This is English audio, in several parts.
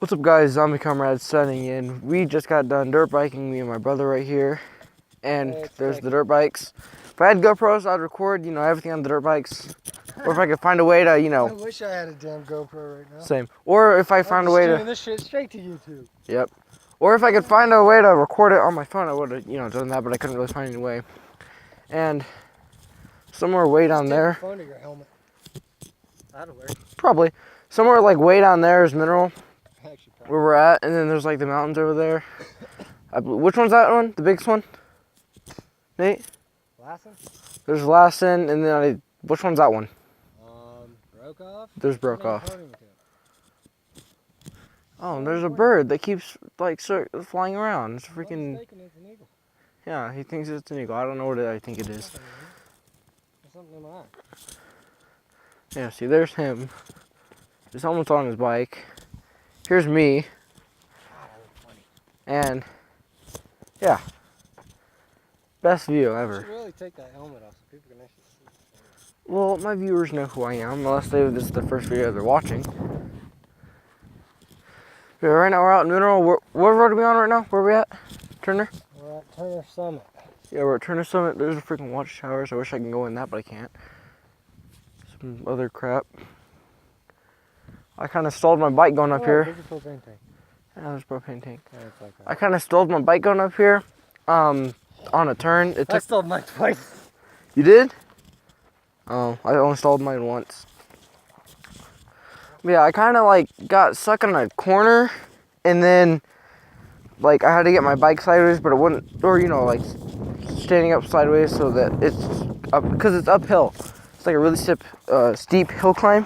What's up, guys? Zombie Comrade signing in. We just got done dirt biking, me and my brother right here. And there's the dirt bikes. If I had GoPros, I'd record, everything on the dirt bikes. Or if I could find a way to, I wish I had a damn GoPro right now. Same. Or if I found a way to... streaming this shit straight to YouTube. Yep. Or if I could find a way to record it on my phone, I would have, done that, but I couldn't really find any way. And somewhere way down there... Phone to your helmet. That'll work. Probably. Somewhere like way down there is Minnirole. Where we're at, and then there's like the mountains over there. Which one's that one? The biggest one? Nate? Lassen? There's Lassen, and then which one's that one? Brokaw? There's Brokaw. Oh, and there's a bird that keeps like flying around. It's a freaking... It's an eagle. Yeah, he thinks it's an eagle. I don't know what I think it is. There's something in my eye. Yeah, see, there's him. He's almost on his bike. Here's me. And yeah, best view ever. You should really take that helmet off so people can actually see. Well, my viewers know who I am, unless this is the first video they're watching. Yeah, right now we're out in Minnirole. What road are we on right now? Where are we at? Turner? We're at Turner Summit. Yeah, we're at Turner Summit. There's a freaking watchtower, so I wish I can go in that, but I can't. Some other crap. I kind of stalled my bike going up here. There's a propane tank. Yeah, there's a propane tank. Yeah, it's like that. I kind of stalled my bike going up here on a turn. I stalled mine twice. You did? Oh, I only stalled mine once. But yeah, I kind of like got stuck in a corner, and then like I had to get my bike sideways, but it wouldn't, or like standing up sideways so that it's up, because it's uphill. It's like a really steep hill climb.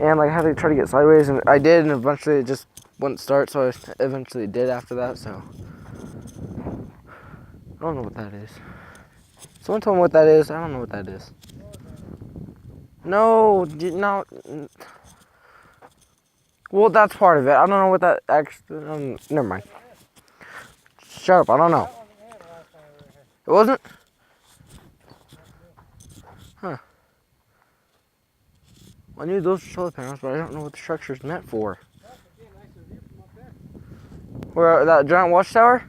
And like I had to try to get sideways, and I did, and eventually it just wouldn't start, so I eventually did after that, so. I don't know what that is. Someone told me what that is. I don't know what that is. No, no. Well, that's part of it. I don't know what that actually, never mind. Shut up, I don't know. It wasn't? Huh. I knew those were solar panels, but I don't know what the structure's meant for. Where, that giant watchtower?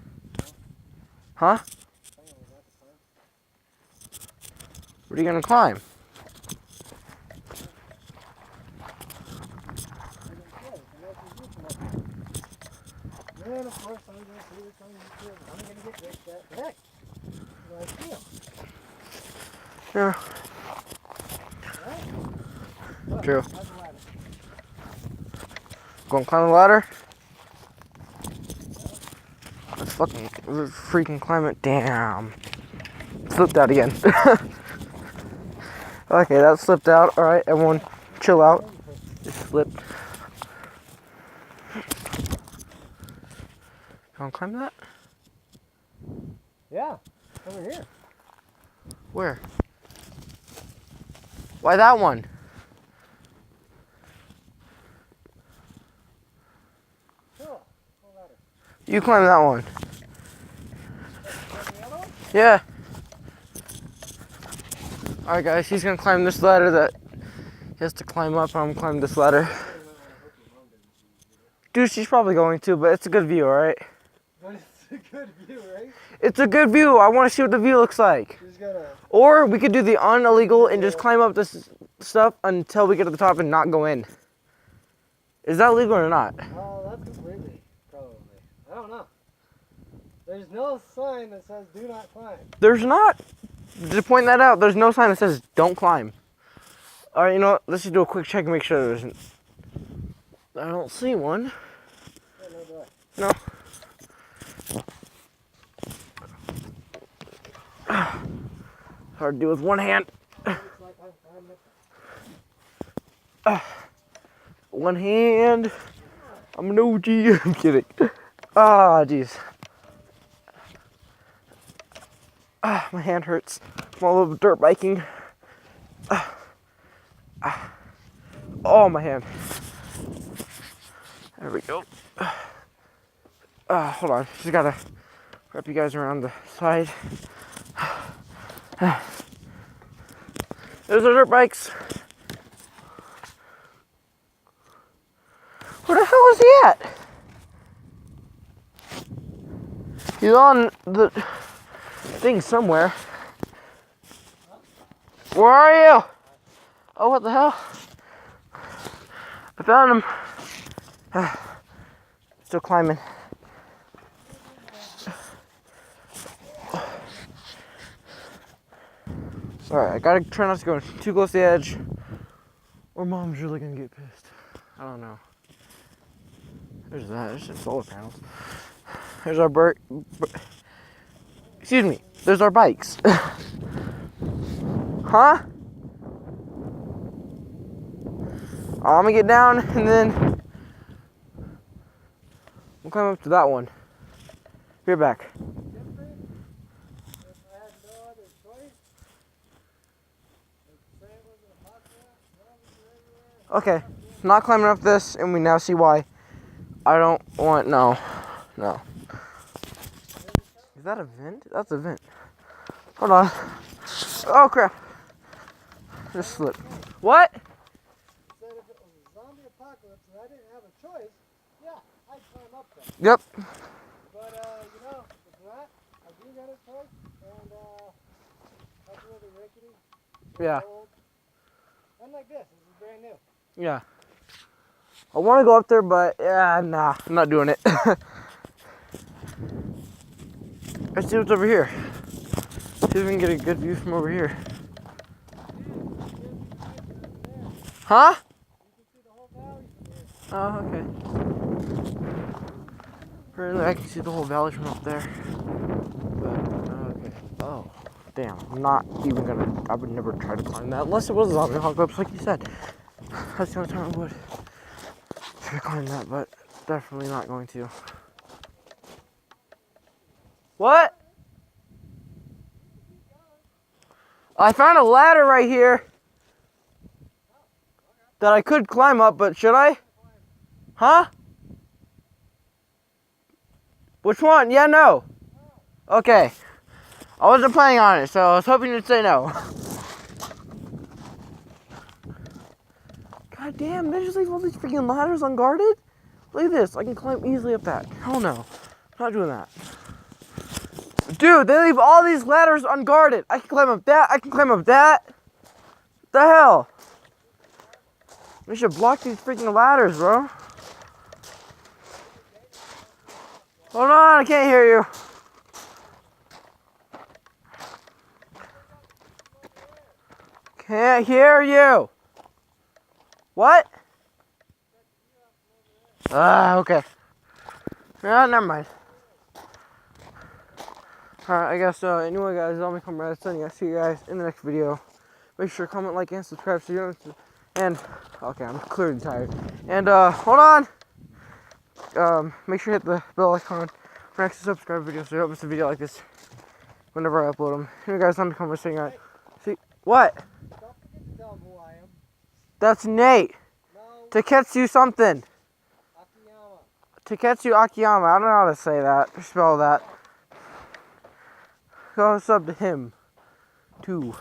Huh? What are you gonna climb? And of course, I'm gonna see this on YouTube. I'm gonna get rich that heck. What I feel. Yeah. True. Gonna climb the ladder? Let's freaking climb it. Damn. Slipped out again. Okay, that slipped out. Alright, everyone chill out. It slipped. You wanna climb that? Yeah, over here. Where? Why that one? You climb that one. Yeah. Alright guys, he's gonna climb this ladder that he has to climb up. I'm gonna climb this ladder. Dude, she's probably going to, but it's a good view, alright? But it's a good view, right? It's a good view. I want to see what the view looks like. Or we could do the illegal and just climb up this stuff until we get to the top and not go in. Is that legal or not? Oh, that's completely, probably. I don't know. There's no sign that says do not climb. There's not. Just point that out. There's no sign that says don't climb. Alright, you know what? Let's just do a quick check and make sure there isn't. I don't see one. No. Hard to do with one hand. One hand. I'm an OG. I'm kidding. Ah, jeez. My hand hurts from all of the dirt biking. Oh, my hand. There we go. Hold on. Just gotta wrap you guys around the side. There's our dirt bikes. Where the hell is he at? He's on the thing somewhere. Where are you? Oh, what the hell? I found him. Still climbing. Alright, I gotta try not to go too close to the edge, or Mom's really gonna get pissed. I don't know. There's that. There's some solar panels. There's our excuse me. There's our bikes. Huh? I'm gonna get down and then we'll climb up to that one. Be right back. Okay, not climbing up this, and we now see why. I don't want, no. Is that a vent? That's a vent. Hold on. Oh crap. Just slipped. What? Said if it was a zombie apocalypse and I didn't have a choice, yeah, I'd climb up there. Yep. But, you know, if not, I do got a choice, and, that's really rickety. Yeah. Old. Unlike this is brand new. Yeah. I want to go up there, but yeah, nah, I'm not doing it. Let's see what's over here. See if we can get a good view from over here. Huh? You can see the whole valley from here. Oh, okay. Apparently I can see the whole valley from up there. But, okay. Oh, damn. I'm not even gonna, I would never try to climb that unless it was a zombie apocalypse, like you said. That's the only time I would try to climb that, but definitely not going to. What? I found a ladder right here that I could climb up, but should I? Huh? Which one? Yeah, no. Okay. I wasn't planning on it, so I was hoping you'd say no. God damn, they just leave all these freaking ladders unguarded? Look at this, I can climb easily up that. Hell no, I'm not doing that. Dude, they leave all these ladders unguarded. I can climb up that, I can climb up that. What the hell? We should block these freaking ladders, bro. Hold on, I can't hear you. Can't hear you. What? Okay. Never mind. Alright, I guess anyway guys, I'll be coming right Sunday. I'll see you guys in the next video. Make sure to comment, like, and subscribe so you don't okay, I'm clearly tired. And hold on. Make sure to hit the bell icon for next subscribe video so you don't miss a video like this whenever I upload them. Anyway guys, I'll be coming saying that. See what? Don't forget to tell them who I am. That's Nate. No, Taketsu something. Akiyama. Taketsu Akiyama. I don't know how to say that. Spell that. Go sub to him, too.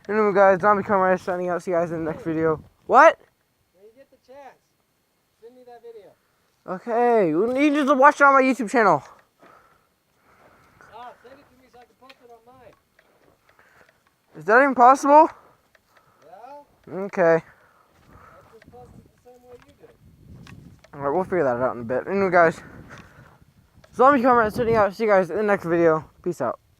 Anyway, guys, Zombie Comrade signing out. See you guys in the next video. What? When you get the chance, send me that video. Okay. You can just watch it on my YouTube channel. Send it to me so I can post it on mine. Is that even possible? Yeah? Okay. I just post it the same way you do. Alright, we'll figure that out in a bit. Anyway, guys, Zombie Comrade signing out. See you guys in the next video. Peace out.